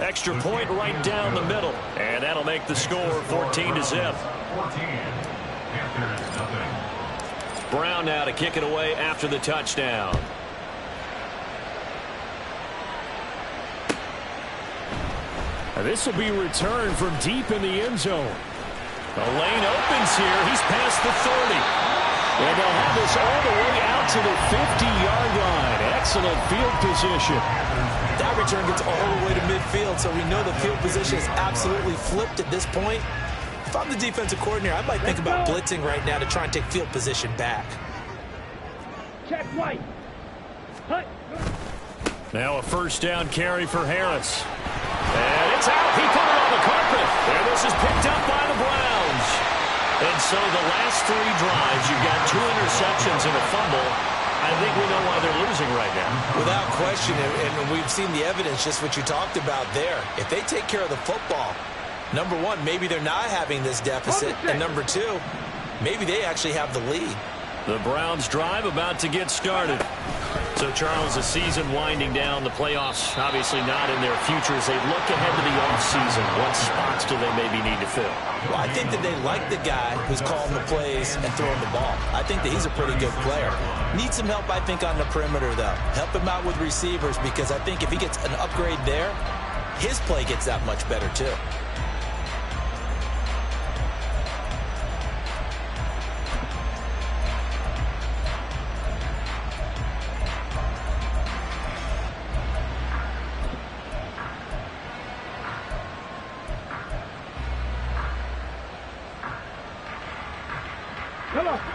Extra point right down the middle. And that'll make the score 14-0. Brown now to kick it away after the touchdown. This will be returned from deep in the end zone. The lane opens here. He's past the 30. And they'll have this all the way out to the 50-yard line. Excellent field position. That return gets all the way to midfield, so we know the field position is absolutely flipped at this point. If I'm the defensive coordinator, I might think about blitzing right now to try and take field position back. Check right. Hut. Now a first down carry for Harris. And it's out. He put it on the carpet. And this is picked up by the Browns. And so the last 3 drives, you've got 2 interceptions and a fumble. I think we know why they're losing right now. Without question, and we've seen the evidence, just what you talked about there. If they take care of the football, number one, maybe they're not having this deficit. And number 2, maybe they actually have the lead. The Browns drive about to get started. So, Charles, the season winding down, the playoffs obviously not in their future as they look ahead to the offseason. What spots do they maybe need to fill? Well, I think that they like the guy who's calling the plays and throwing the ball. I think that he's a pretty good player. Needs some help, I think, on the perimeter, though. Help him out with receivers because I think if he gets an upgrade there, his play gets that much better, too.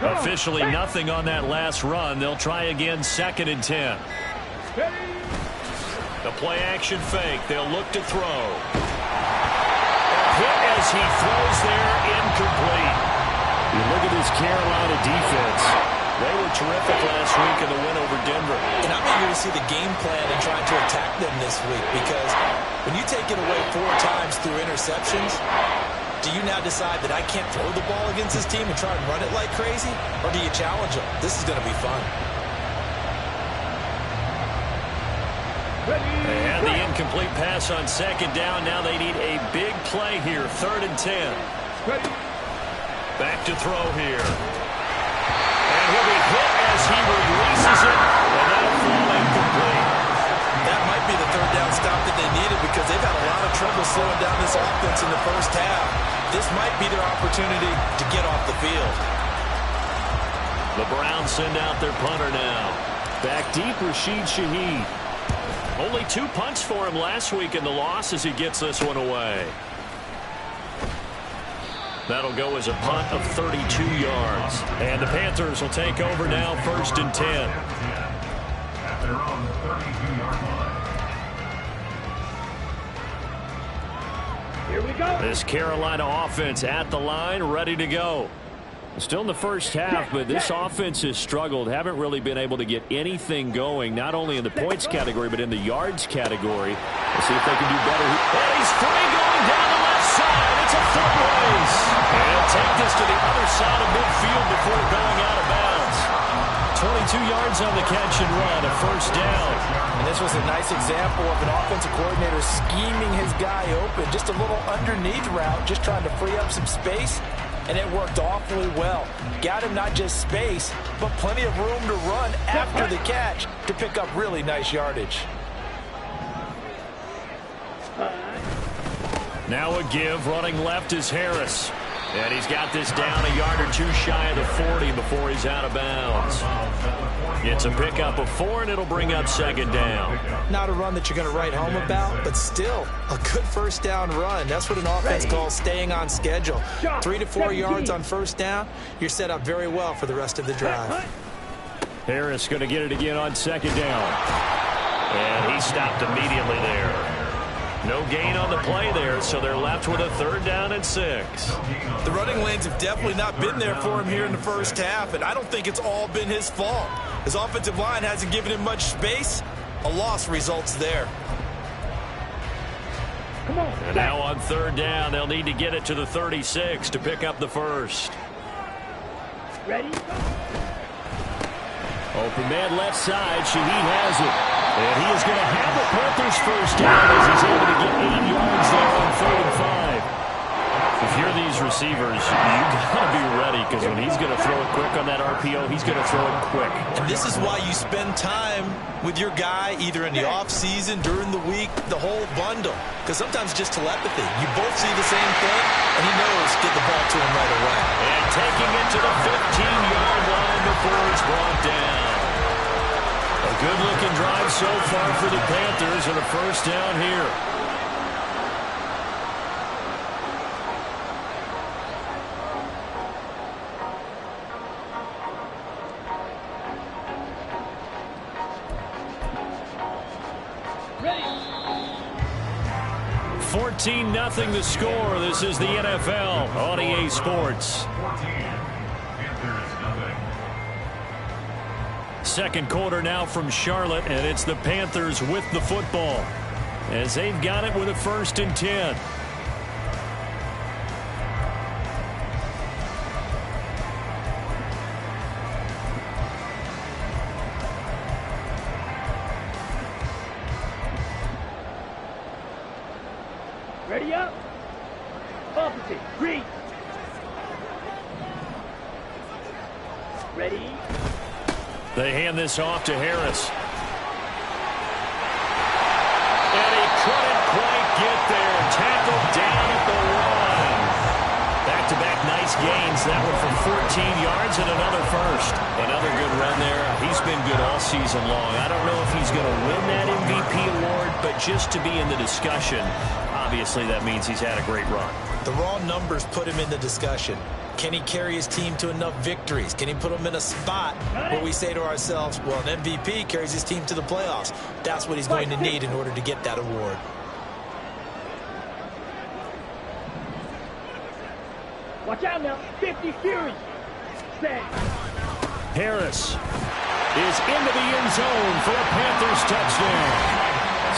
Officially nothing on that last run. They'll try again 2nd and 10. The play action fake. They'll look to throw. A hit as he throws there, incomplete. You look at this Carolina defense. They were terrific last week in the win over Denver. And I'm eager to see the game plan and trying to attack them this week because when you take it away 4 times through interceptions, do you now decide that I can't throw the ball against this team and try and run it like crazy? Or do you challenge them? This is going to be fun. They had the incomplete pass on 2nd down. Now they need a big play here. 3rd and 10. Back to throw here. And he'll be hit as he releases it. And that'll fall incomplete. That might be the 3rd down stop that they needed because they've had a lot of trouble slowing down this offense in the first half. This might be their opportunity to get off the field. The Browns send out their punter now. Back deep, Rashid Shaheed. Only 2 punts for him last week in the loss as he gets this one away. That'll go as a punt of 32 yards. And the Panthers will take over now 1st and 10. At their own 32-yard line. Here we go. This Carolina offense at the line, ready to go. Still in the first half, but this offense has struggled. Haven't really been able to get anything going, not only in the points category, but in the yards category. Let's see if they can do better. And he's free going down the left side. It's a foot race. And he'll take this to the other side of midfield before going out of bounds. 22 yards on the catch and run, a 1st down. And this was a nice example of an offensive coordinator scheming his guy open. Just a little underneath route, just trying to free up some space. And it worked awfully well. Got him not just space, but plenty of room to run after the catch to pick up really nice yardage. Now a give, running left is Harris. And he's got this down a yard or 2 shy of the 40 before he's out of bounds. It's a pickup of 4, and it'll bring up 2nd down. Not a run that you're going to write home about, but still a good 1st down run. That's what an offense calls staying on schedule. 3 to 4 yards on 1st down, you're set up very well for the rest of the drive. Harris going to get it again on 2nd down. And he stopped immediately there. No gain on the play there, so they're left with a 3rd down and 6. The running lanes have definitely not been there for him here in the first half, and I don't think it's all been his fault. His offensive line hasn't given him much space. A loss results there. Come on. And now on 3rd down, they'll need to get it to the 36 to pick up the 1st. Ready? Open man left side. Shaheed has it. And he is going to have the Panthers first down as he's able to get 8 yards there on 3rd and 5. If you're these receivers, you got to be ready because when he's going to throw it quick on that RPO, he's going to throw it quick. And this is why you spend time with your guy either in the offseason, during the week, the whole bundle. Because sometimes just telepathy. You both see the same thing, and he knows get the ball to him right away. And taking it to the 15-yard line before it's brought down. A good-looking drive so far for the Panthers and a first down here. Ready. 14-0 the score. This is the NFL on EA Sports. 14. Panthers nothing. Second quarter now from Charlotte, and it's the Panthers with the football as they've got it with a 1st and 10. Ready up. Opposite. Green. Ready. They hand this off to Harris. And he couldn't quite get there. Tackled down at the line. Back-to-back nice gains. That one for 14 yards and another first. Another good run there. He's been good all season long. I don't know if he's going to win that MVP award, but just to be in the discussion, obviously that means he's had a great run. The raw numbers put him in the discussion. Can he carry his team to enough victories? Can he put them in a spot where we say to ourselves, well, an MVP carries his team to the playoffs. That's what he's going to need in order to get that award. Watch out now. 50 Fury. Set. Harris is into the end zone for a Panthers touchdown.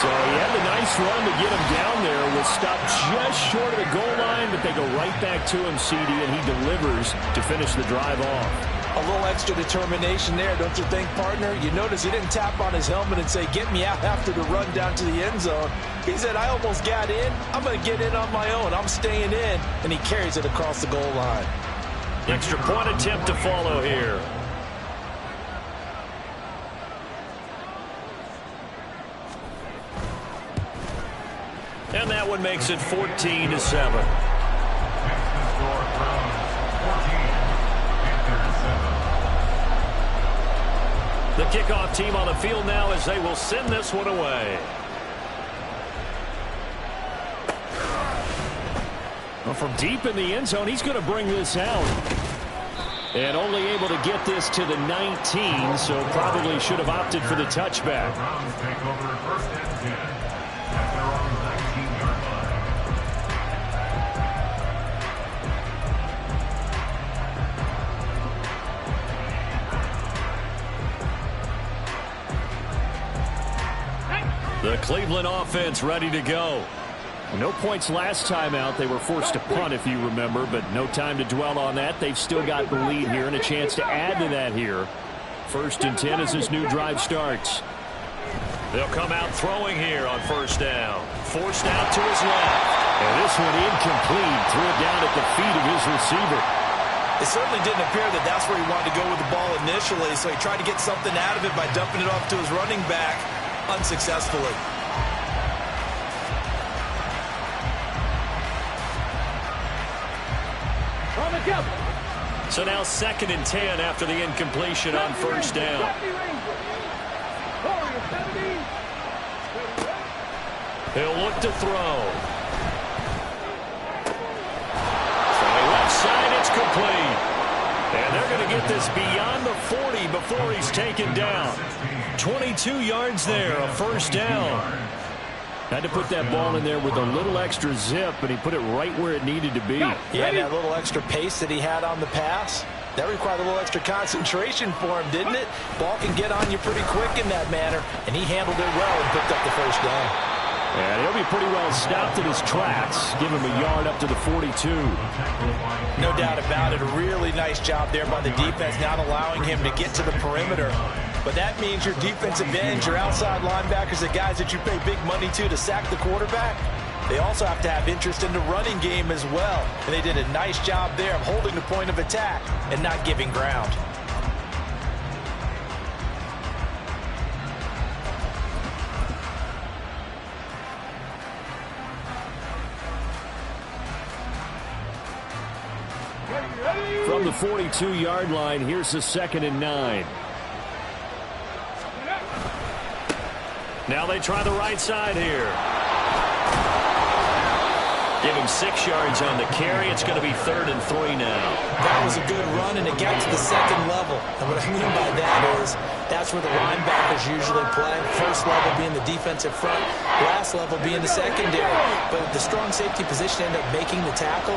So he had a nice run to get him down there. Was stopped just short of the goal line, but they go right back to him, CD, and he delivers to finish the drive off. A little extra determination there, don't you think, partner? You notice he didn't tap on his helmet and say, get me out after the run down to the end zone. He said, I almost got in. I'm going to get in on my own. I'm staying in. And he carries it across the goal line. Extra point attempt to follow here. And that one makes it 14-7. Next to score Browns 14. Panthers 7. The kickoff team on the field now as they will send this one away. Well, from deep in the end zone, he's going to bring this out. And only able to get this to the 19, so probably should have opted for the touchback. The Browns take over 1st and 10 at their own 19-yard line. The Cleveland offense ready to go. No points last time out. They were forced to punt, if you remember, but no time to dwell on that. They've still got the lead here and a chance to add to that here. 1st and 10 as this new drive starts. They'll come out throwing here on 1st down. Forced out to his left. And this one incomplete. Threw it down at the feet of his receiver. It certainly didn't appear that that's where he wanted to go with the ball initially, so he tried to get something out of it by dumping it off to his running back unsuccessfully. So now 2nd and 10 after the incompletion on 1st down. He'll look to throw. From the left side, it's complete. And they're going to get this beyond the 40 before he's taken down. 22 yards there, a 1st down. Had to put that ball in there with a little extra zip, and he put it right where it needed to be. Yeah, that little extra pace that he had on the pass, that required a little extra concentration for him, didn't it? Ball can get on you pretty quick in that manner, and he handled it well and picked up the 1st down. And he'll be pretty well stopped in his tracks. Give him a yard up to the 42. No doubt about it. A really nice job there by the defense, not allowing him to get to the perimeter. But that means your defensive ends, your outside linebackers, the guys that you pay big money to sack the quarterback, they also have to have interest in the running game as well. And they did a nice job there of holding the point of attack and not giving ground. From the 42-yard line, here's the 2nd and 9. Now they try the right side here. Give him 6 yards on the carry. It's going to be 3rd and 3 now. That was a good run, and it got to the second level. And what I mean by that is that's where the linebackers usually play. First level being the defensive front, last level being the secondary. But the strong safety position ended up making the tackle.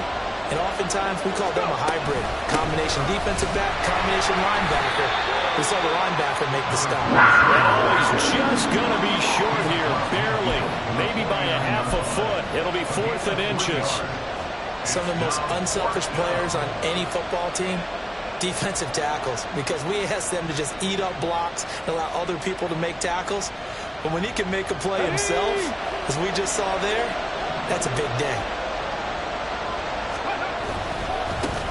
And oftentimes we call them a hybrid. Combination defensive back, combination linebacker. We saw the linebacker make the stop. Oh, he's just going to be short here, barely. Maybe by a half a foot. It'll be 4th and inches. Some of the most unselfish players on any football team, defensive tackles. Because we ask them to just eat up blocks and allow other people to make tackles. But when he can make a play himself, as we just saw there, that's a big day.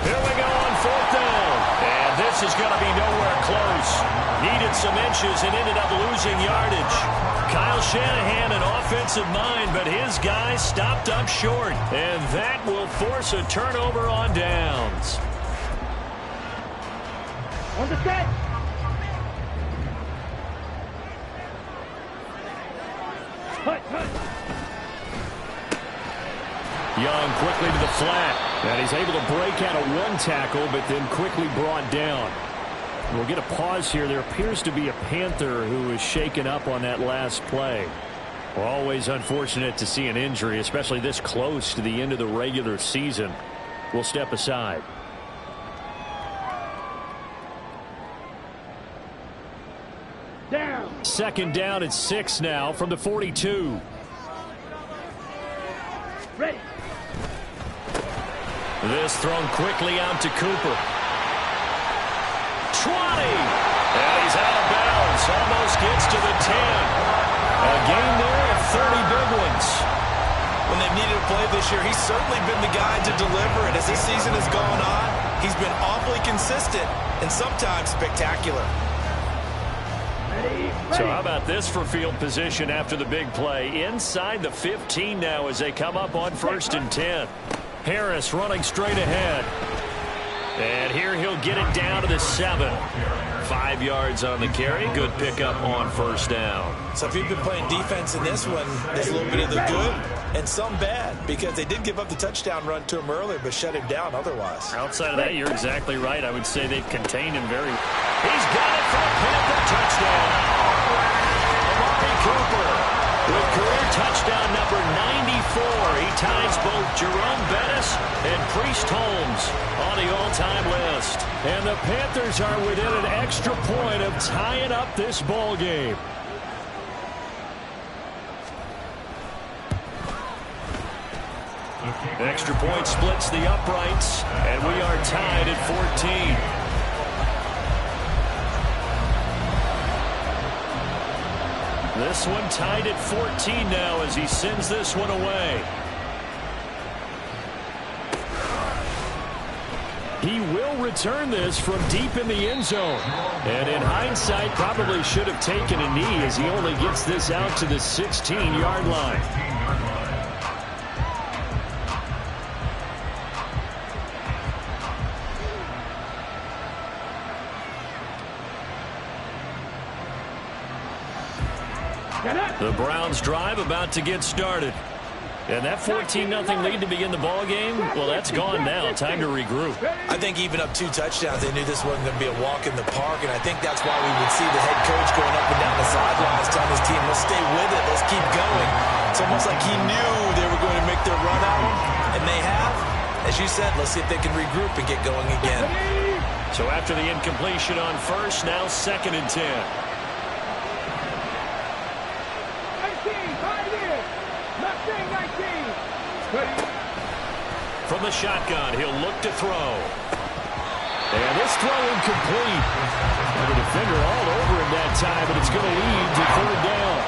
Here we go on 4th down. And this is going to be nowhere close. Needed some inches and ended up losing yardage. Kyle Shanahan, an offensive mind, but his guys stopped up short. And that will force a turnover on downs. On the set. Young quickly to the flat. And he's able to break out of one tackle, but then quickly brought down. We'll get a pause here. There appears to be a Panther who is shaken up on that last play. Well, always unfortunate to see an injury, especially this close to the end of the regular season. We'll step aside. Down. 2nd down and 6 now from the 42. Ready. This thrown quickly out to Cooper. 20. And he's out of bounds. Almost gets to the 10. A gain there of 30 big ones. When they've needed a play this year, he's certainly been the guy to deliver it. As this season has gone on, he's been awfully consistent and sometimes spectacular. Ready. So how about this for field position after the big play? Inside the 15 now as they come up on 1st and 10. Harris running straight ahead. And here he'll get it down to the 7. 5 yards on the carry. Good pickup on 1st down. So if you've been playing defense in this one, there's a little bit of the good and some bad, because they did give up the touchdown run to him earlier, but shut him down otherwise. Outside of that, you're exactly right. I would say they've contained him very. He's got it for a Panther touchdown. Amari Cooper with career touchdown number 94. He ties both Jerome Bettis and Priest Holmes on the all-time list. And the Panthers are within an extra point of tying up this ball game. Extra point splits the uprights, and we are tied at 14. This one tied at 14 now as he sends this one away. He will return this from deep in the end zone. And in hindsight, probably should have taken a knee as he only gets this out to the 16-yard line. The Browns drive about to get started. And that 14-0 lead to begin the ball game, well, that's gone now. Time to regroup. I think even up 2 touchdowns, they knew this wasn't going to be a walk in the park, and I think that's why we would see the head coach going up and down the sidelines telling his team, let's stay with it, let's keep going. It's almost like he knew they were going to make their run at him, and they have. As you said, let's see if they can regroup and get going again. So after the incompletion on 1st, now 2nd and 10. From the shotgun, he'll look to throw. And this throw incomplete. And the defender all over him that time, but it's going to lead to third down.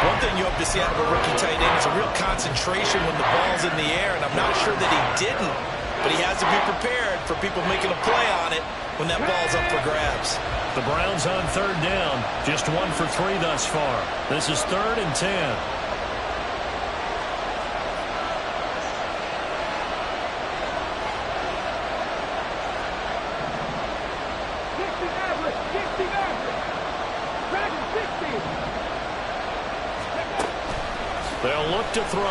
One thing you hope to see out of a rookie tight end is a real concentration when the ball's in the air, and I'm not sure that he didn't, but he has to be prepared for people making a play on it when that ball's up for grabs. The Browns on third down, just 1 for 3 thus far. This is 3rd and 10. They'll look to throw.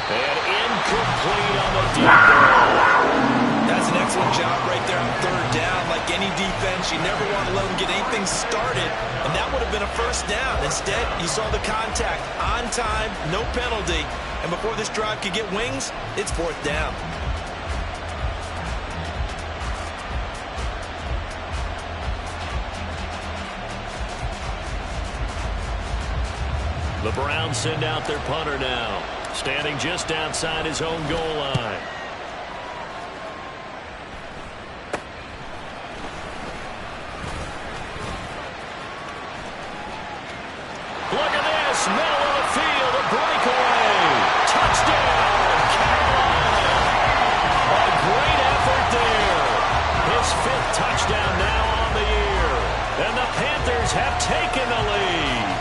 And incomplete on the deep ball. That's an excellent job right there on third down. Like any defense, you never want to let them get anything started, and that would have been a first down. Instead, you saw the contact on time, no penalty, and before this drive could get wings, it's 4th down. The Browns send out their punter now, standing just outside his own goal line. Look at this, middle of the field, a breakaway. Touchdown, Carolina. A great effort there. His 5th touchdown now on the year. And the Panthers have taken the lead.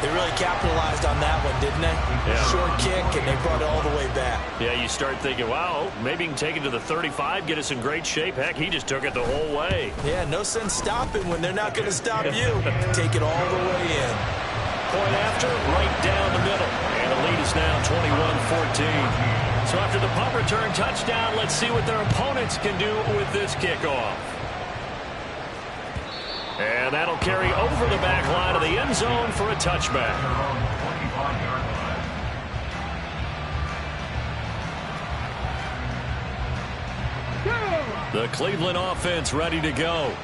They really capitalized on that one, didn't they? Yeah. Short kick, and they brought it all the way back. Yeah, you start thinking, wow, maybe he can take it to the 35, get us in great shape. Heck, he just took it the whole way. Yeah, no sense stopping when they're not going to stop you. Take it all the way in. Point after, right down the middle. And the lead is now 21-14. So after the punt return touchdown, let's see what their opponents can do with this kickoff. And that'll carry over the back line of the end zone for a touchback. The Cleveland offense ready to go.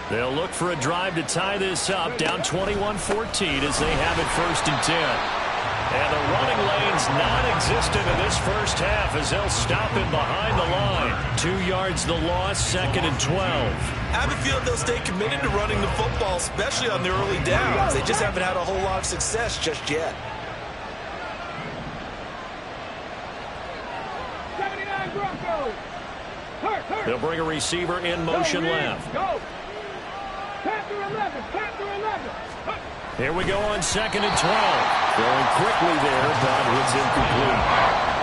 They'll look for a drive to tie this up, down 21-14 as they have it 1st and 10. And the running lane's non-existent in this first half as they'll stop him behind the line. 2 yards the loss, 2nd and 12. I have a feeling they'll stay committed to running the football, especially on their early downs. They just haven't had a whole lot of success just yet. 79 Broncos. They'll bring a receiver in motion left. Go. Panther 11. Panther 11. Here we go on 2nd and 12. Going quickly there, but it's incomplete.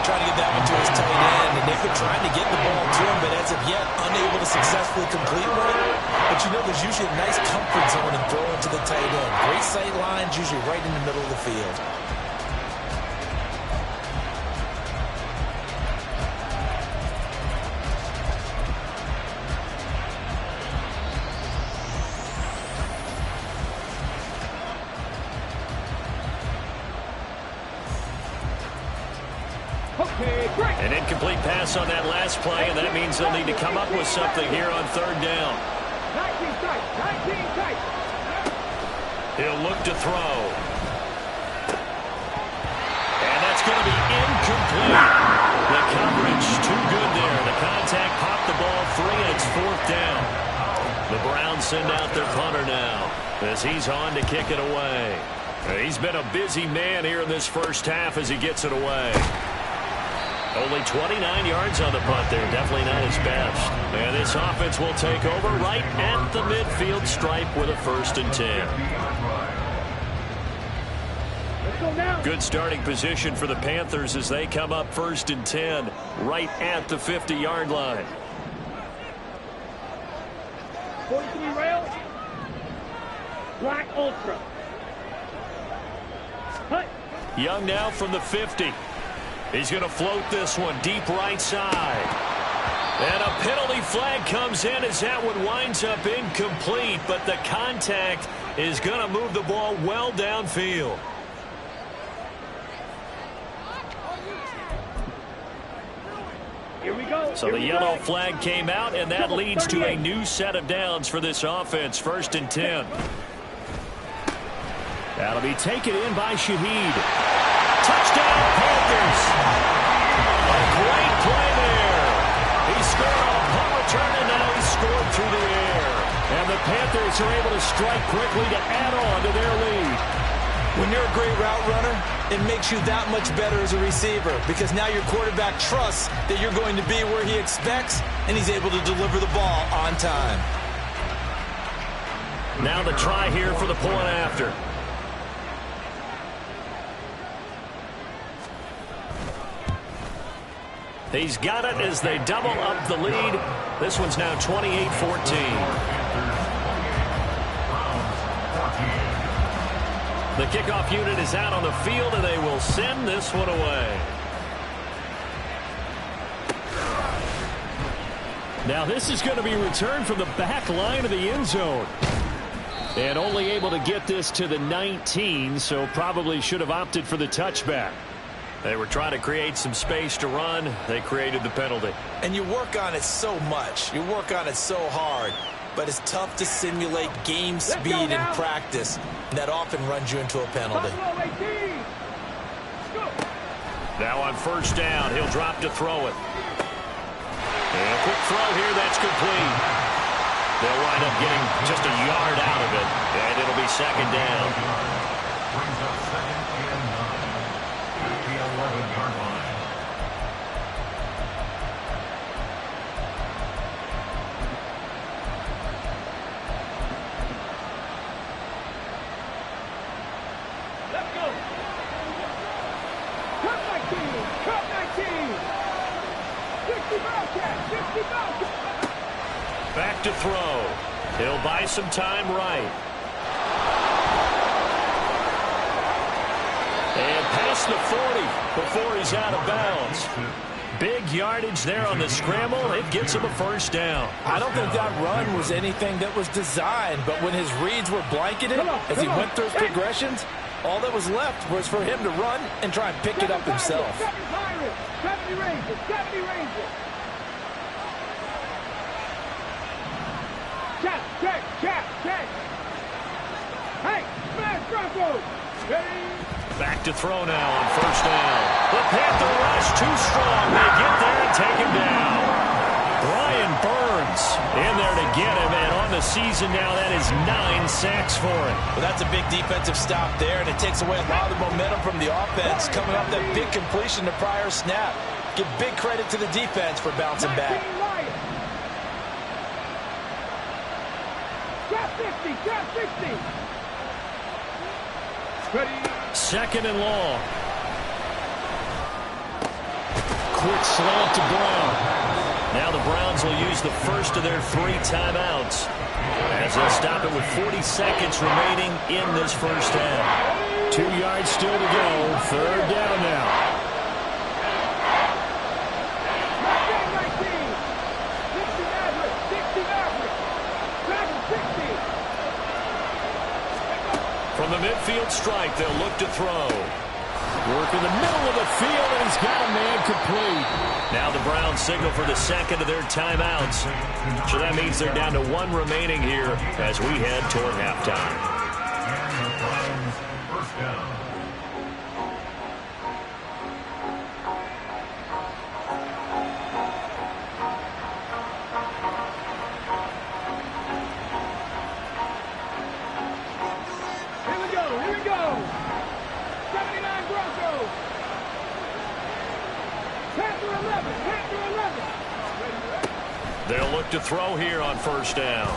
Trying to get that one to his tight end, and they've been trying to get the ball to him, but as of yet, unable to successfully complete one. But you know, there's usually a nice comfort zone in throwing to the tight end. Great sight lines, usually right in the middle of the field. An incomplete pass on that last play, and that means they'll need to come up with something here on 3rd down. 19 tight. 19 tight. He'll look to throw. And that's going to be incomplete. The coverage too good there. The contact popped the ball free, and it's 4th down. The Browns send out their punter now as he's on to kick it away. He's been a busy man here in this first half as he gets it away. Only 29 yards on the punt there. Definitely not his best. And this offense will take over right at the midfield stripe with a 1st and 10. Let's go now. Good starting position for the Panthers as they come up 1st and 10 right at the 50-yard line. 43 rail. Black Ultra. Cut. Young now from the 50. He's going to float this one deep right side. And a penalty flag comes in as that one winds up incomplete, but the contact is going to move the ball well downfield. Here we go. So the yellow flag came out, and that leads to a new set of downs for this offense. 1st and 10. That'll be taken in by Shaheed. Touchdown, Panthers. Great play there. He scored on a punt return, and now he scored through the air. And the Panthers are able to strike quickly to add on to their lead. When you're a great route runner, it makes you that much better as a receiver because now your quarterback trusts that you're going to be where he expects, and he's able to deliver the ball on time. Now the try here for the point after. He's got it as they double up the lead. This one's now 28-14. The kickoff unit is out on the field, and they will send this one away. Now this is going to be returned from the back line of the end zone. And only able to get this to the 19, so probably should have opted for the touchback. They were trying to create some space to run. They created the penalty. And you work on it so much. You work on it so hard. But it's tough to simulate game speed in practice. And that often runs you into a penalty. Now on first down, he'll drop to throw it. And a quick throw here, that's complete. They'll wind up getting just a yard out of it. And it'll be second down. Brings up second and 9 at the 11-yard line. Back to throw. He'll buy some time right. And past the 40 before he's out of bounds. Big yardage there on the scramble. It gets him a first down. I don't think that run was anything that was designed, but when his reads were blanketed as he went through his progressions, all that was left was for him to run and try and pick it up himself. 70 Rangers, 70 Rangers. Check. Hey, smash Broncos. Back to throw now on first down. The Panther rush too strong. They get there and take him down. Brian Burns in there to get him, and on the season now, that is 9 sacks for him. Well, that's a big defensive stop there, and it takes away a lot of the momentum from the offense coming off that big completion the prior snap. Give big credit to the defense for bouncing back. Drop 60. Second and long. Quick slant to Brown. Now the Browns will use the first of their 3 timeouts as they'll stop it with 40 seconds remaining in this first half. 2 yards still to go. Third down now. From the midfield strike, they'll look to throw. Work in the middle of the field, and he's got a man complete. Now the Browns signal for the second of their timeouts. So that means they're down to 1 remaining here as we head toward halftime. And the Browns first down. Here we go. 79 Broncos. Panther 11. They'll look to throw here on first down.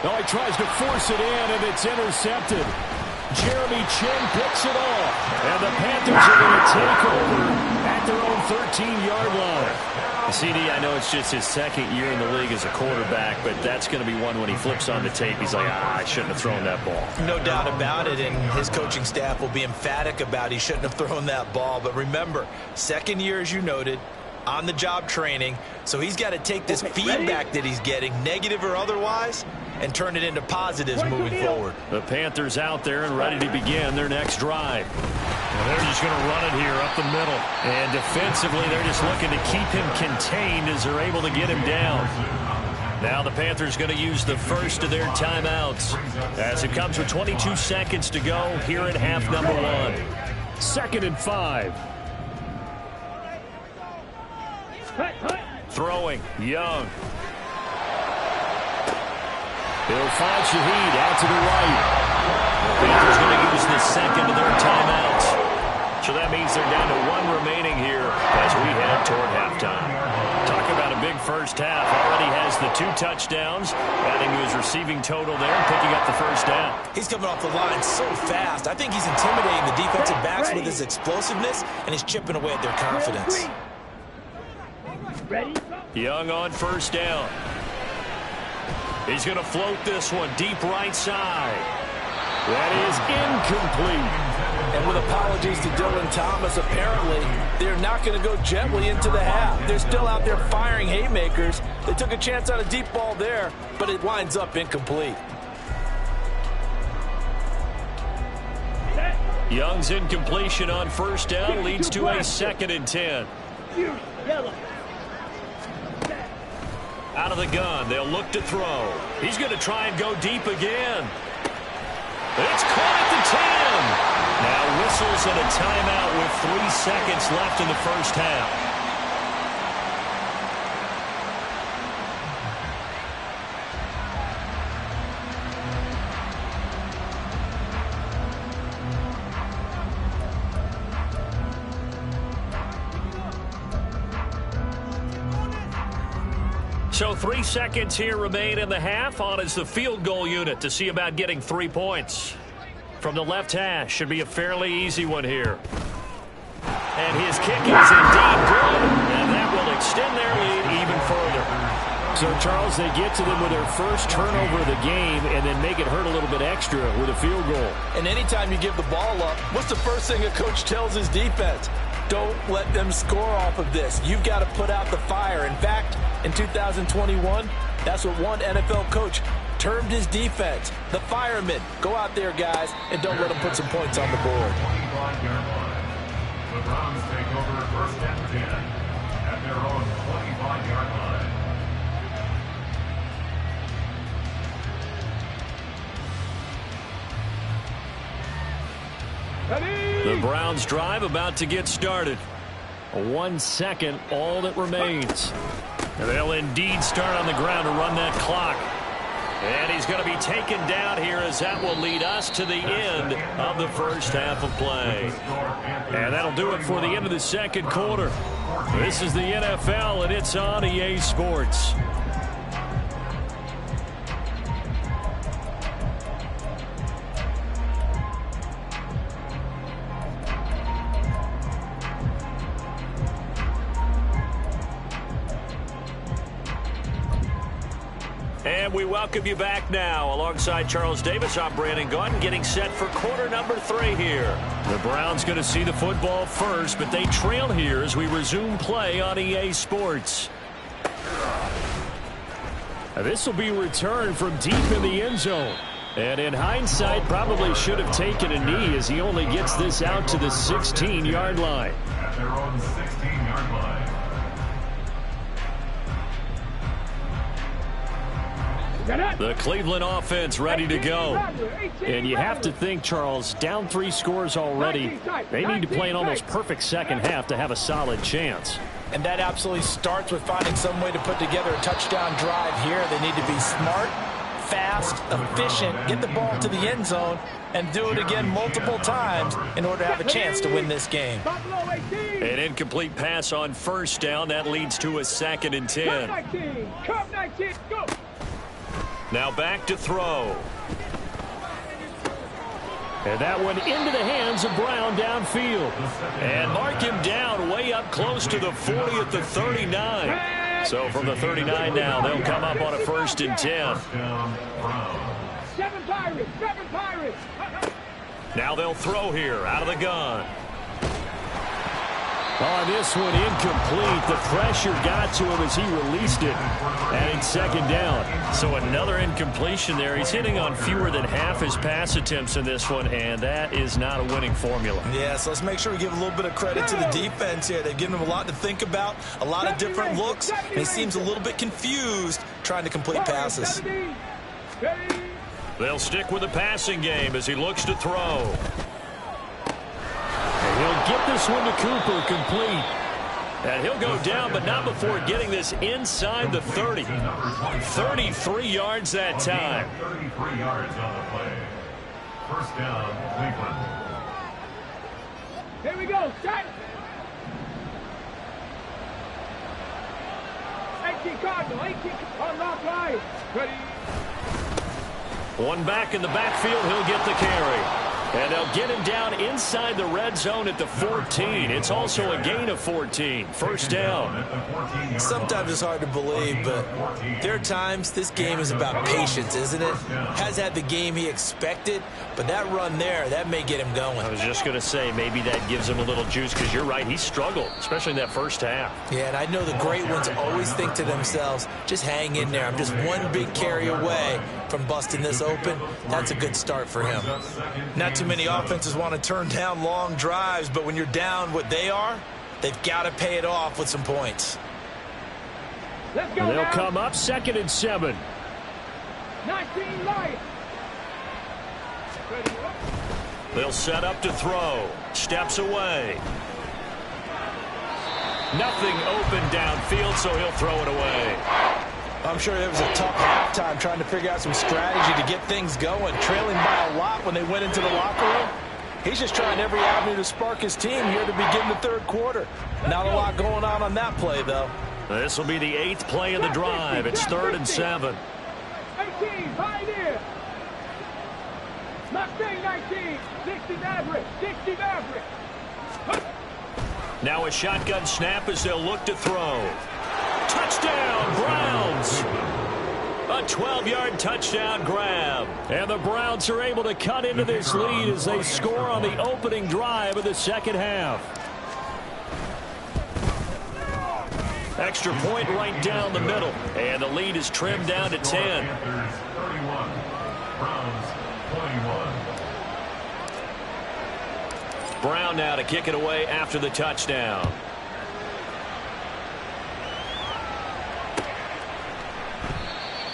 Oh, he tries to force it in, and it's intercepted. Jeremy Chin picks it off. And the Panthers are going to take over at their own 13-yard line. CD, I know it's just his second year in the league as a quarterback, but that's going to be one when he flips on the tape. He's like, I shouldn't have thrown that ball. No doubt about it, and his coaching staff will be emphatic about he shouldn't have thrown that ball. But remember, second year, as you noted, on-the-job training, so he's got to take this feedback that he's getting, negative or otherwise, and turn it into positives moving forward. The Panthers out there and ready to begin their next drive. Well, they're just going to run it here up the middle. And defensively, they're just looking to keep him contained as they're able to get him down. Now the Panthers going to use the first of their timeouts as it comes with 22 seconds to go here at half number 1. 2nd and 5. Throwing, Young. He'll find Shaheed out to the right. Panthers going to use the second of their timeouts. So that means they're down to one remaining here as we head toward halftime. Talk about a big first half. Already has the 2 touchdowns, adding to his receiving total there and picking up the first down. He's coming off the line so fast. I think he's intimidating the defensive backs with his explosiveness, and he's chipping away at their confidence. Ready? Young on first down. He's going to float this one deep right side. That is incomplete. And with apologies to Dylan Thomas, apparently they're not going to go gently into the half. They're still out there firing haymakers. They took a chance on a deep ball there, but it winds up incomplete. Young's incompletion on first down leads to a 2nd and 10. Yellow. Out of the gun, they'll look to throw. He's going to try and go deep again. It's caught at the 10. Now whistles and a timeout with 3 seconds left in the first half. So 3 seconds here remain in the half. On is the field goal unit to see about getting 3 points. From the left hash, should be a fairly easy one here. And his kick is indeed good. And that will extend their lead even further. So, Charles, they get to them with their first turnover of the game and then make it hurt a little bit extra with a field goal. And anytime you give the ball up, what's the first thing a coach tells his defense? Don't let them score off of this. You've got to put out the fire. In fact, in 2021, that's what one NFL coach termed his defense. The firemen. Go out there, guys, and don't let them put some points on the board. The Browns take over first and 10 at their own 25-yard line. The Browns drive about to get started. 1 second, all that remains. They'll indeed start on the ground to run that clock. And he's going to be taken down here as that will lead us to the end of the first half of play. And that'll do it for the end of the second quarter. This is the NFL, and it's on EA Sports. And we welcome you back now. Alongside Charles Davis, I'm Brandon Gaudin, getting set for quarter number 3 here. The Browns going to see the football first, but they trail here as we resume play on EA Sports. This will be returned from deep in the end zone. And in hindsight, probably should have taken a knee as he only gets this out to the 16-yard line. At their own 16-yard line. The Cleveland offense ready to go. And you have to think, Charles, down 3 scores already. They need to play an almost perfect second half to have a solid chance. And that absolutely starts with finding some way to put together a touchdown drive here. They need to be smart, fast, efficient, get the ball to the end zone, and do it again multiple times in order to have a chance to win this game. An incomplete pass on first down. That leads to a 2nd and 10. Now back to throw. And that one into the hands of Brown downfield. And mark him down way up close to the 40 at the 39. So from the 39 now, they'll come up on a 1st and 10. Seven Pirates. Now they'll throw here out of the gun. On this one, incomplete. The pressure got to him as he released it. And it's 2nd down. So another incompletion there. He's hitting on fewer than half his pass attempts in this one, and that is not a winning formula. Yeah, so let's make sure we give a little bit of credit to the defense here. They've given him a lot to think about, a lot of different looks, and he seems a little bit confused trying to complete passes. They'll stick with the passing game as he looks to throw. And he'll get this one to Cooper, complete. And he'll go down, but not before getting this inside the 30. 33 yards that time. 33 yards on the play. First down, Cleveland. Here we go. Set. 18 Cardinal. 18 on lock line. Ready. One back in the backfield. He'll get the carry. And they'll get him down inside the red zone at the 14. It's also a gain of 14. First down. Sometimes it's hard to believe, but there are times this game is about patience, isn't it? Has had the game he expected, but that run there, that may get him going. I was just going to say, maybe that gives him a little juice, because you're right, he struggled, especially in that first half. Yeah, and I know the great ones always think to themselves, just hang in there. I'm just one big carry away from busting this open. That's a good start for him. Not too many offenses want to turn down long drives, but when you're down what they are, they've got to pay it off with some points. Let's go. They'll now. come up 2nd and 7. 19 Lions. Ready. They'll set up to throw. Steps away. Nothing open downfield, so he'll throw it away. I'm sure it was a tough halftime trying to figure out some strategy to get things going, trailing by a lot when they went into the locker room. He's just trying every avenue to spark his team here to begin the third quarter. Not a lot going on that play, though. This will be the 8th play of the drive. It's 3rd and 7. 18, Pioneer. Mustang 19, 60 Maverick, 60 Maverick. Now a shotgun snap as they'll look to throw. Touchdown, Browns! A 12-yard touchdown grab. And the Browns are able to cut into this lead as they score on the opening drive of the second half. Extra point right down the middle. And the lead is trimmed down to 10. Panthers 31, Browns 21. Brown now to kick it away after the touchdown.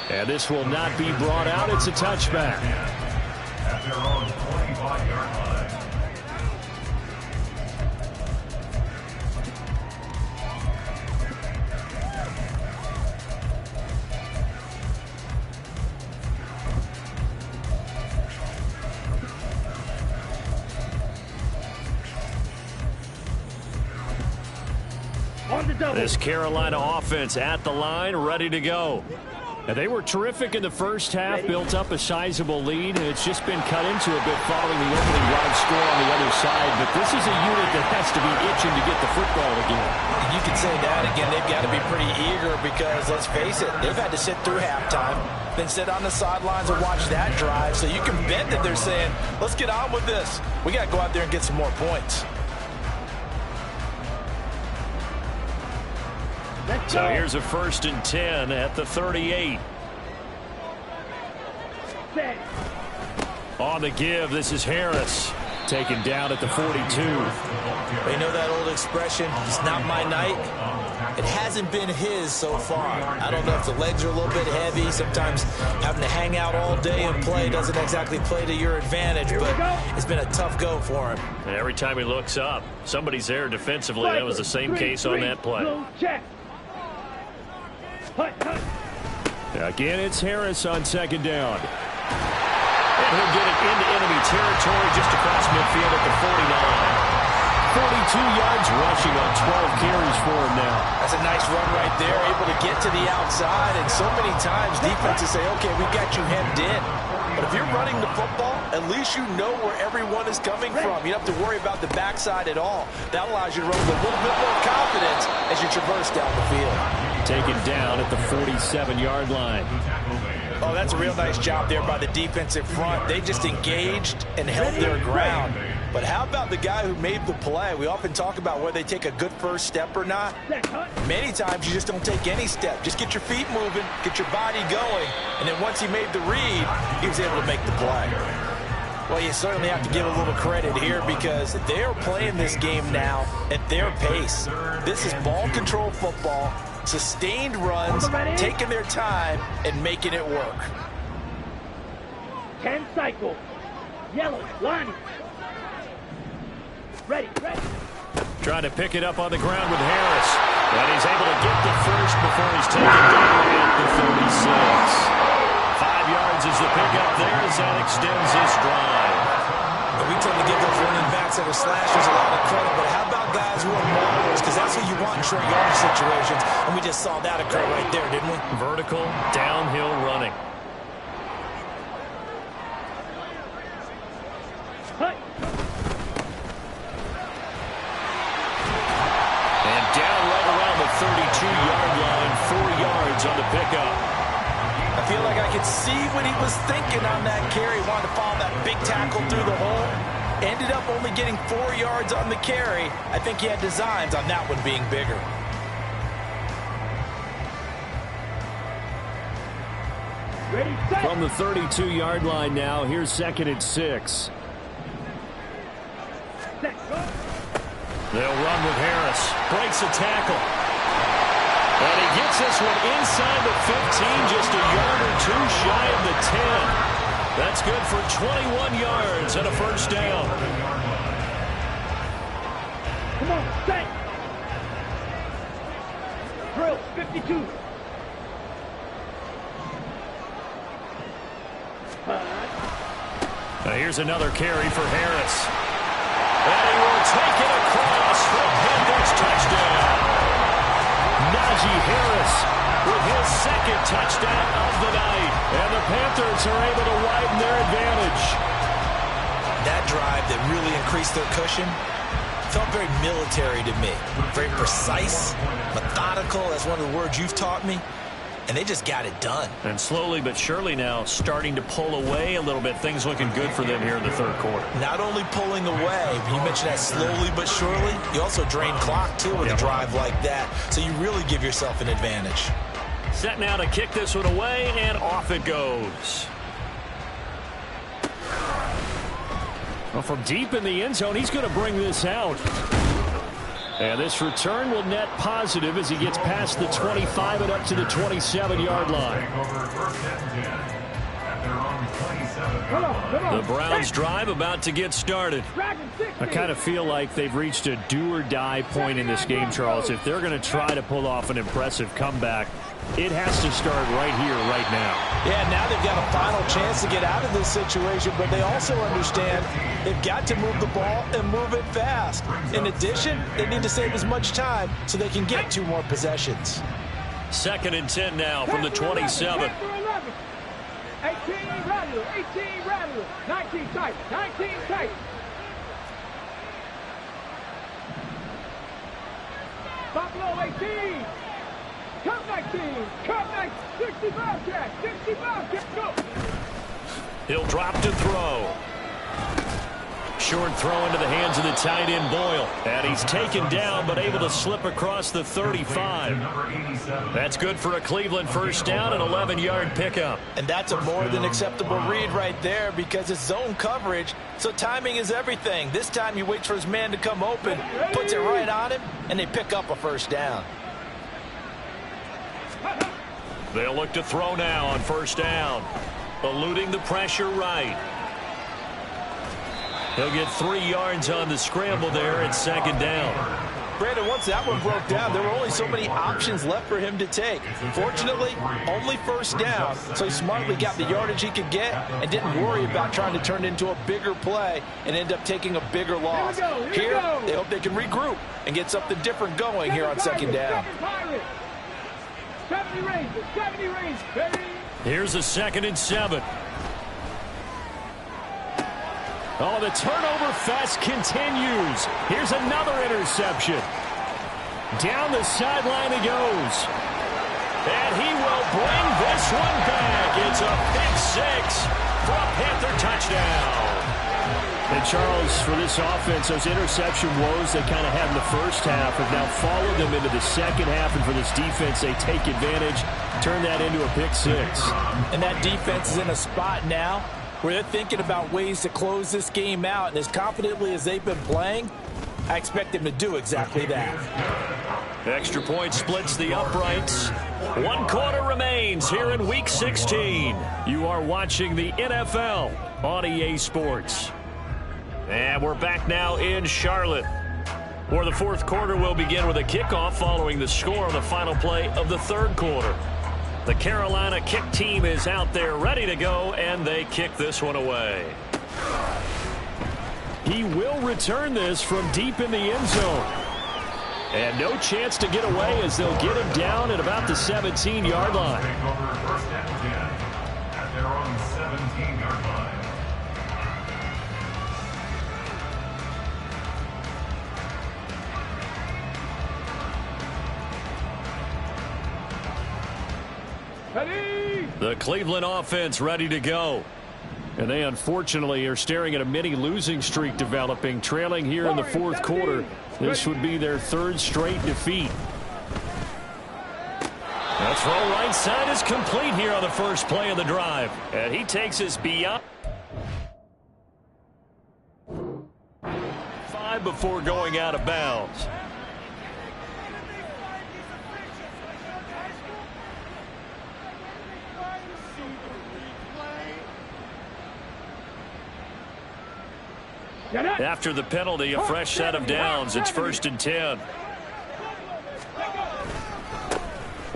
And this will not be brought out. It's a touchback. At their own 25-yard line. On the double. This Carolina offense at the line, ready to go. And they were terrific in the first half, built up a sizable lead, and it's just been cut into a bit following the opening drive score on the other side. But this is a unit that has to be itching to get the football again. You can say that again. They've got to be pretty eager because, let's face it, they've had to sit through halftime, then sit on the sidelines and watch that drive. So you can bet that they're saying, let's get on with this. We got to go out there and get some more points. Let's So go. here's a 1st and 10 at the 38. Set. On the give, this is Harris. Taken down at the 42. They know that old expression, it's not my night. It hasn't been his so far. I don't know if the legs are a little bit heavy. Sometimes having to hang out all day and play doesn't exactly play to your advantage, but it's been a tough go for him. And every time he looks up, somebody's there defensively. That was the same case on that play. Blue check. Hut, hut. Again, it's Harris on 2nd down. And he'll get it into enemy territory just across midfield at the 49. 42 yards rushing on 12 carries for him now. That's a nice run right there, able to get to the outside, and so many times defenses say, okay, we got you hemmed in. But if you're running the football, at least you know where everyone is coming from. You don't have to worry about the backside at all. That allows you to run with a little bit more confidence as you traverse down the field. Taken down at the 47-yard line. Oh, that's a real nice job there by the defensive front. They just engaged and held their ground. But how about the guy who made the play? We often talk about whether they take a good first step or not. Many times you just don't take any step. Just get your feet moving, get your body going, and then once he made the read, he was able to make the play. Well, you certainly have to give a little credit here because they're playing this game now at their pace. This is ball control football, sustained runs, taking their time, and making it work. 10 cycle. Yellow, line. Ready, ready. Trying to pick it up on the ground with Harris. And he's able to get the first before he's taken down at the 36. 5 yards is the pickup there as that extends this drive. We tend to give those running backs that are slashers a lot of credit, but how about guys who are maulers? Because that's who you want in short yardage situations, and we just saw that occur right there, didn't we? Vertical, downhill running. And down right around the 32-yard line, 4 yards on the pickup. I feel like I could see what he was thinking on that carry. Wanted to follow that big tackle through the hole. Ended up only getting 4 yards on the carry. I think he had designs on that one being bigger. Ready, set. From the 32-yard line now, here's 2nd and 6. Set, go. They'll run with Harris. Breaks a tackle. And he gets this one inside the 15, just a yard or two shy of the 10. That's good for 21 yards and a first down. Come on, set. Drill, 52. Now here's another carry for Harris. And he will take it across for a Panthers touchdown. Najee Harris with his 2nd touchdown of the night. And the Panthers are able to widen their advantage. That drive that really increased their cushion felt very military to me. Very precise, methodical. That's one of the words you've taught me. And they just got it done. And slowly but surely now starting to pull away a little bit. Things looking good for them here in the 3rd quarter. Not only pulling away, you mentioned that slowly but surely. You also drain clock, too, with a drive like that. So you really give yourself an advantage. Set now to kick this one away, and off it goes. Well, from deep in the end zone, he's going to bring this out. And this return will net positive as he gets past the 25 and up to the 27-yard line. The Browns drive about to get started. I kind of feel like they've reached a do-or-die point in this game, Charles. If they're going to try to pull off an impressive comeback, it has to start right here, right now. Yeah, now they've got a final chance to get out of this situation, but they also understand they've got to move the ball and move it fast. In addition, they need to save as much time so they can get 2 more possessions. 2nd and 10 now from the 27. 18 rattle, 18 rattle, 19 tight, 19 tight. Buffalo 18. Come 19, come 19, 65 catch, 65 catch, go. He'll drop to throw. Short throw into the hands of the tight end Boyle. And he's taken down but able to slip across the 35. That's good for a Cleveland first down, an 11-yard pickup. And that's a more than acceptable read right there because it's zone coverage, so timing is everything. This time he waits for his man to come open, puts it right on him, and they pick up a first down. They'll look to throw now on first down. Eluding the pressure right. He'll get 3 yards on the scramble there at 2nd down. Brandon, once that one broke down, there were only so many options left for him to take. Fortunately, only first down, so he smartly got the yardage he could get and didn't worry about trying to turn it into a bigger play and end up taking a bigger loss. Here, they hope they can regroup and get something different going here on 2nd down. 70 range, baby. Here's a 2nd and 7. Oh, the turnover fest continues. Here's another interception. Down the sideline he goes. And he will bring this one back. It's a pick 6 for a Panther touchdown. And Charles, for this offense, those interception woes they kind of had in the first half have now followed them into the second half. And for this defense, they take advantage, turn that into a pick 6. And that defense is in a spot now where they're thinking about ways to close this game out. And as confidently as they've been playing, I expect them to do exactly that. Extra point splits the uprights. 1 quarter remains here in Week 16. You are watching the NFL on EA Sports. And we're back now in Charlotte. Or the fourth quarter will begin with a kickoff following the score of the final play of the third quarter. The Carolina kick team is out there ready to go, and they kick this one away. He will return this from deep in the end zone. And no chance to get away as they'll get him down at about the 17-yard line. Take over first and 10 at their own 17-yard line. The Cleveland offense ready to go. And they unfortunately are staring at a mini losing streak developing, trailing here in the fourth quarter. This would be their third straight defeat. The throw right side is complete here on the first play of the drive. And he takes us beyond 5 before going out of bounds. After the penalty, a fresh set of downs. It's 1st and 10.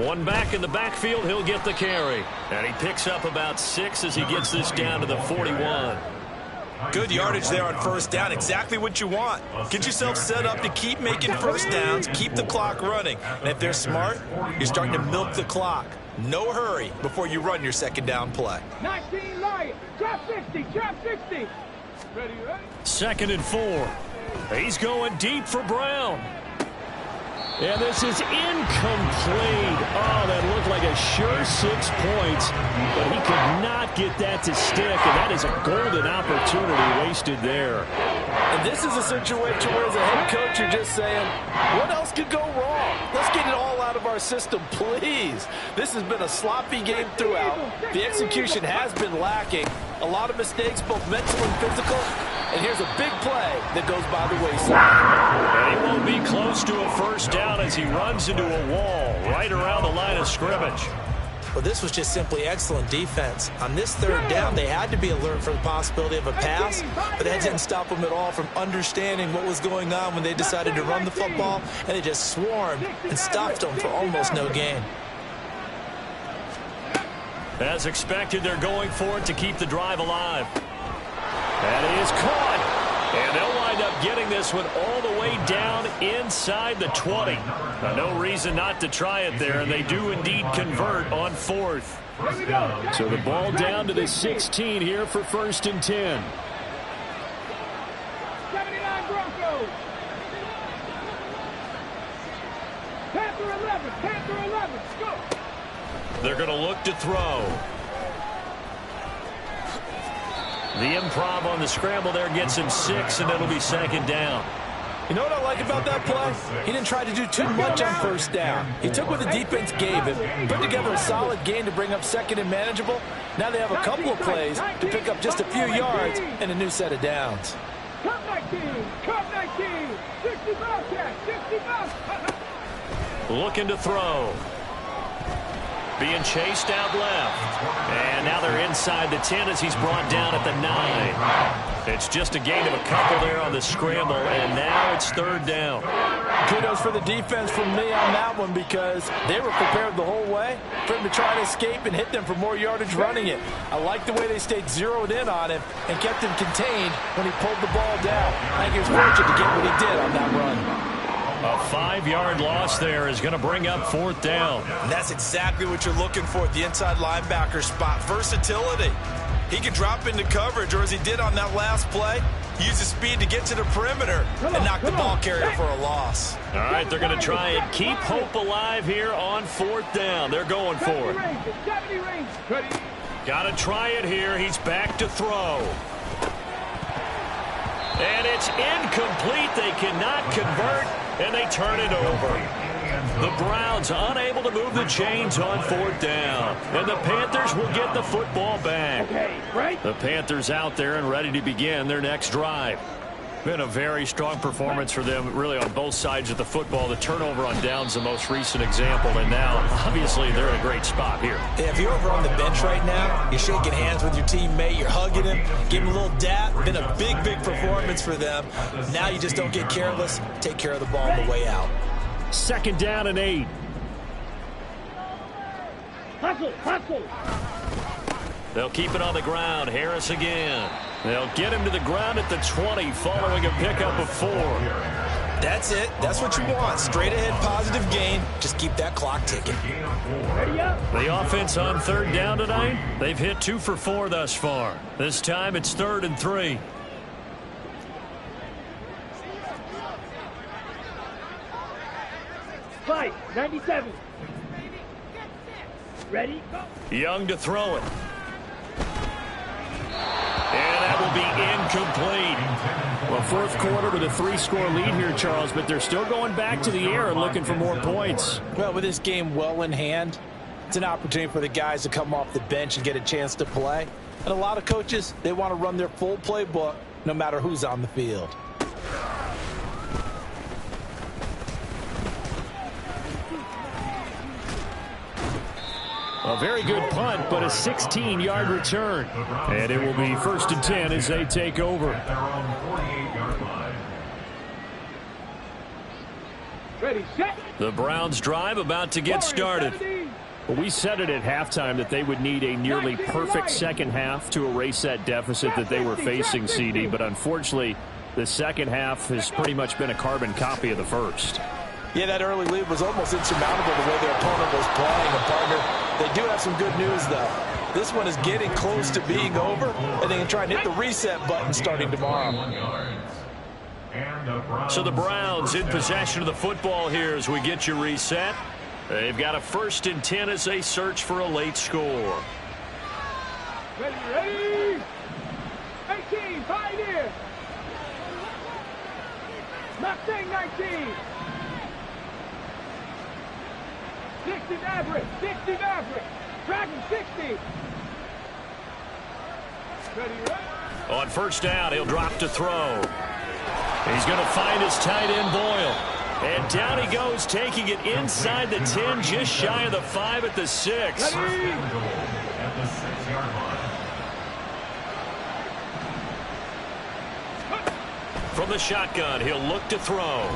One back in the backfield. He'll get the carry. And he picks up about 6 as he gets this down to the 41. Good yardage there on first down. Exactly what you want. Get yourself set up to keep making first downs, keep the clock running. And if they're smart, you're starting to milk the clock. No hurry before you run your second down play. 19 Lions, trap 60, trap 60. Ready? 2nd and 4. He's going deep for Brown. And this is incomplete. Oh, that looked like a sure 6 points, but he could not get that to stick, and that is a golden opportunity wasted there. And this is a situation where as a head coach you're just saying, what else could go wrong? Let's get it all out of our system, please. This has been a sloppy game throughout. The execution has been lacking. A lot of mistakes, both mental and physical. And here's a big play that goes by the wayside. And he won't be close to a first down as he runs into a wall right around the line of scrimmage. Well, this was just simply excellent defense. On this third down, they had to be alert for the possibility of a pass, but that didn't stop them at all from understanding what was going on when they decided to run the football, and they just swarmed and stopped them for almost no gain. As expected, they're going for it to keep the drive alive. And he is caught. And they'll wind up getting this one all the way down inside the 20. Now, no reason not to try it there, and they do indeed convert on 4th. So the ball down to the 16 here for 1st and 10. 79 Broncos. Panther 11, Panther 11, go. They're going to look to throw. The improv on the scramble there gets him 6, and it'll be 2nd down. You know what I like about that play? He didn't try to do too much on first down. He took what the defense gave him, put together a solid gain to bring up 2nd and manageable. Now they have a couple of plays to pick up just a few yards and a new set of downs. Cup 19, Cup 19, 60 Bobcats, 60 Bobcats. Looking to throw. Being chased out left. And now they're inside the 10 as he's brought down at the 9. It's just a gain of a couple there on the scramble, and now it's 3rd down. Kudos for the defense from me on that one because they were prepared the whole way for him to try to escape and hit them for more yardage running it. I like the way they stayed zeroed in on him and kept him contained when he pulled the ball down. I think he was fortunate to get what he did on that run. A 5-yard loss there is going to bring up 4th down. And that's exactly what you're looking for at the inside linebacker spot. Versatility. He can drop into coverage, or as he did on that last play, use his speed to get to the perimeter and knock the ball carrier for a loss. All right, they're going to try and keep hope alive here on 4th down. They're going for it. Got to try it here. He's back to throw. And it's incomplete. They cannot convert, and they turn it over. The Browns unable to move the chains on 4th down. And the Panthers will get the football back. The Panthers out there and ready to begin their next drive. Been a very strong performance for them, really, on both sides of the football. The turnover on downs, the most recent example, and now, obviously, they're in a great spot here. Yeah, if you're over on the bench right now, you're shaking hands with your teammate, you're hugging him, giving him a little dap. Been a big, big performance for them. Now you just don't get careless. Take care of the ball on the way out. 2nd down and 8. Hustle, hustle. They'll keep it on the ground. Harris again. They'll get him to the ground at the 20 following a pickup of 4. That's it. That's what you want. Straight ahead positive gain. Just keep that clock ticking. Ready up. The offense on 3rd down tonight, they've hit 2 for 4 thus far. This time it's 3rd and 3. Fight, 97. Ready, go. Young to throw it. And that will be incomplete. Well, 4th quarter with a 3-score lead here, Charles, but they're still going back to the air and looking for more points. Well, with this game well in hand, it's an opportunity for the guys to come off the bench and get a chance to play. And a lot of coaches, they want to run their full playbook no matter who's on the field. A very good punt, but a 16-yard return. And it will be 1st and 10 as they take over. At their own 48-yard line. Ready, set. The Browns drive about to get started. Well, we said it at halftime that they would need a nearly perfect second half to erase that deficit that they were facing, CD. But unfortunately, the second half has pretty much been a carbon copy of the first. Yeah, that early lead was almost insurmountable the way their opponent was playing. And, partner, they do have some good news, though. This one is getting close to being over, and they can try and hit the reset button starting tomorrow. So the Browns in possession of the football here as we get you reset. They've got a 1st and 10 as they search for a late score. Ready, ready. 18, pioneer. Mustang 19. 60 Maverick, 60 Maverick. Dragon 60. Ready, ready. On 1st down, he'll drop to throw. He's going to find his tight end, Boyle. And down he goes, taking it inside the 10, just shy of the 5 at the 6. At the 6-yard line. From the shotgun, he'll look to throw.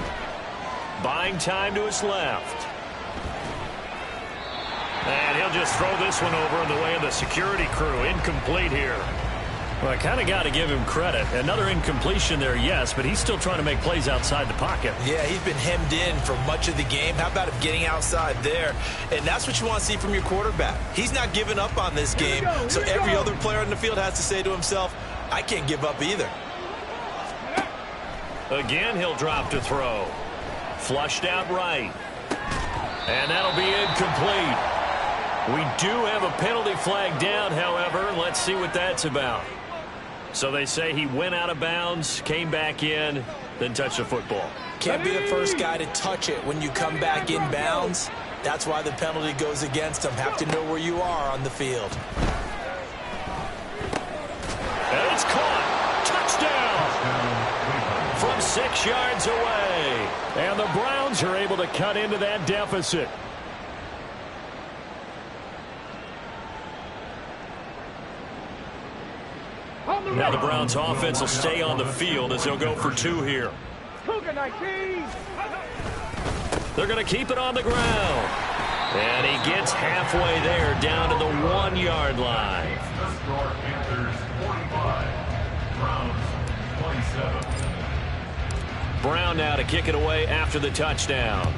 Buying time to his left. And he'll just throw this one over in the way of the security crew. Incomplete here. Well, I kind of got to give him credit. Another incompletion there, yes, but he's still trying to make plays outside the pocket. Yeah, he's been hemmed in for much of the game. How about him getting outside there? And that's what you want to see from your quarterback. He's not giving up on this game, so every other player on the field has to say to himself, I can't give up either. Again, he'll drop to throw. Flushed out right. And that'll be incomplete. We do have a penalty flag down, however. Let's see what that's about. So they say he went out of bounds, came back in, then touched the football. Can't be the first guy to touch it when you come back in bounds. That's why the penalty goes against him. Have to know where you are on the field. And it's caught. Touchdown. From 6 yards away. And the Browns are able to cut into that deficit. Now the Browns offense will stay on the field as they'll go for 2 here. Cougar 19. They're going to keep it on the ground. And he gets halfway there down to the 1-yard line. The score, Panthers 45, Browns 27. Brown now to kick it away after the touchdown.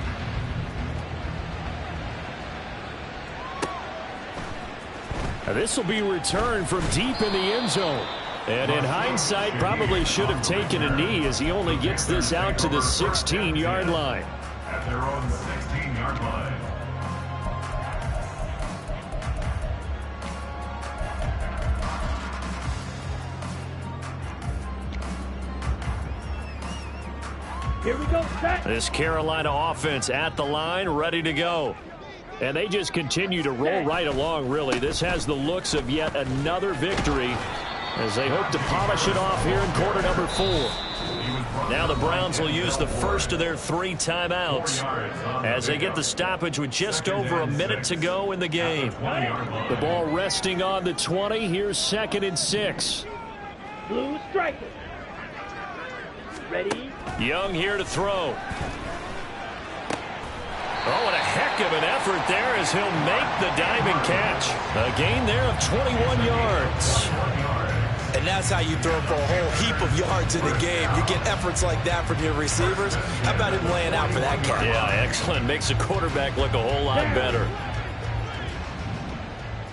Now this will be returned from deep in the end zone. And in hindsight, probably should have taken a knee as he only gets this out to the 16-yard line. At their own 16-yard line. Here we go, set. This Carolina offense at the line, ready to go. And they just continue to roll right along, really. This has the looks of yet another victory as they hope to polish it off here in quarter number 4. Now the Browns will use the first of their 3 timeouts as they get the stoppage with just over a minute to go in the game. The ball resting on the 20. Here's 2nd and 6. Blue striker. Ready? Young here to throw. Oh, and a heck of an effort there as he'll make the diving catch. A gain there of 21 yards. And that's how you throw for a whole heap of yards in the game. You get efforts like that from your receivers. How about him laying out for that catch? Yeah, excellent. Makes the quarterback look a whole lot better.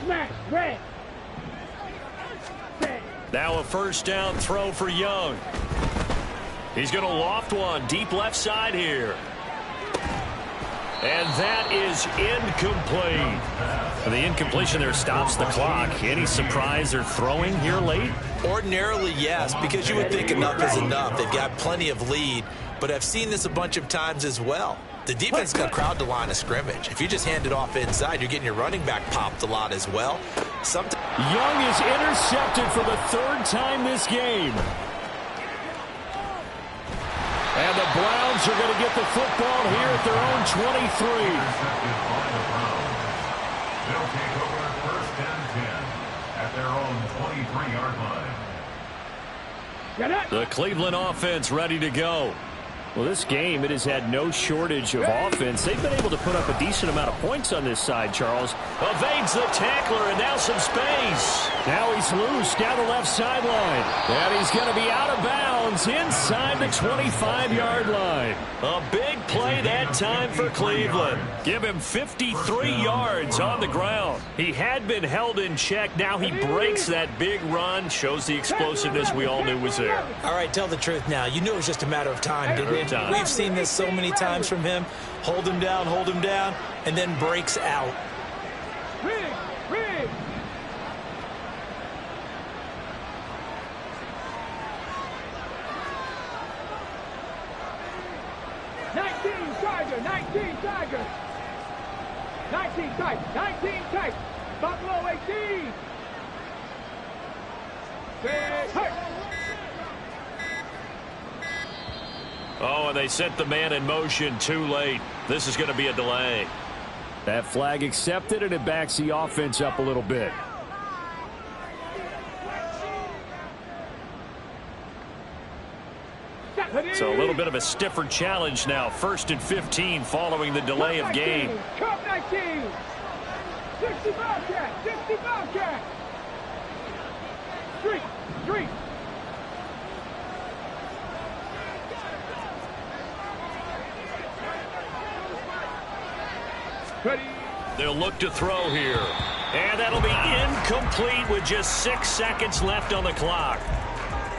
Smash, red. Now a first down throw for Young. He's going to loft one deep left side here. And that is incomplete. The incompletion there stops the clock. Any surprise they're throwing here late? Ordinarily, yes, because you would think enough is enough. They've got plenty of lead, but I've seen this a bunch of times as well. The defense got crowd to line of scrimmage. If you just hand it off inside, you're getting your running back popped a lot as well. Young is intercepted for the 3rd time this game. And the Browns are going to get the football here at their own 23. They'll take over 1st and 10 at their own 23-yard line. The Cleveland offense ready to go. Well, this game, it has had no shortage of offense. They've been able to put up a decent amount of points on this side, Charles. Evades the tackler, and now some space. Now he's loose down the left sideline. And he's going to be out of bounds inside the 25-yard line. A big play that time for Cleveland. Give him 53 yards on the ground. He had been held in check. Now he breaks that big run. Shows the explosiveness we all knew was there. All right, tell the truth now. You knew it was just a matter of time, didn't you? We've seen this so many times from him. Hold him down, and then breaks out. Rig. 19 Tiger, 19 Tiger. 19 tight, 19 tight. Buffalo 18. Oh, and they sent the man in motion too late. This is going to be a delay. That flag accepted, and it backs the offense up a little bit. So a little bit of a stiffer challenge now. 1st and 15 following the delay of game. Cup 19. 60 Bobcat. 60 Bobcat. Street. They'll look to throw here. And that'll be incomplete with just 6 seconds left on the clock.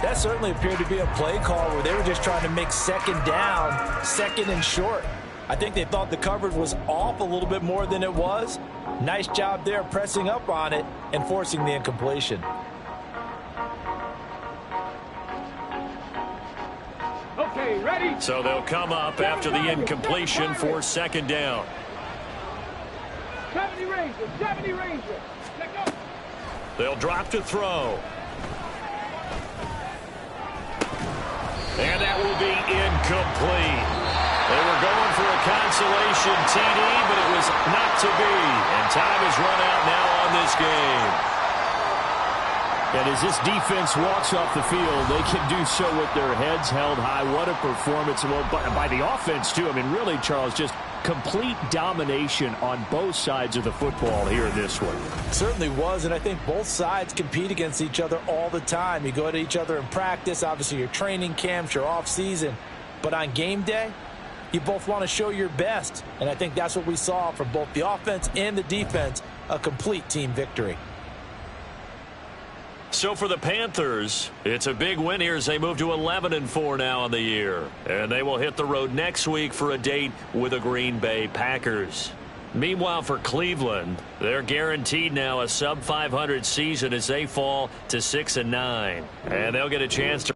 That certainly appeared to be a play call where they were just trying to make 2nd down, 2nd and short. I think they thought the coverage was off a little bit more than it was. Nice job there pressing up on it and forcing the incompletion. Okay, ready? So they'll come up after the incompletion for 2nd down. 70 Rangers, 70 Rangers. Let go. They'll drop to throw. And that will be incomplete. They were going for a consolation TD, but it was not to be. And time has run out now on this game. And as this defense walks off the field, they can do so with their heads held high. What a performance. Well, by the offense, too. I mean, really, Charles, just complete domination on both sides of the football here in this one. Certainly was, and I think both sides compete against each other all the time. You go at each other in practice, obviously your training camps, your off-season. But on game day, you both want to show your best. And I think that's what we saw from both the offense and the defense, a complete team victory. So for the Panthers, it's a big win here as they move to 11-4 now on the year. And they will hit the road next week for a date with the Green Bay Packers. Meanwhile, for Cleveland, they're guaranteed now a sub-500 season as they fall to 6-9. And they'll get a chance to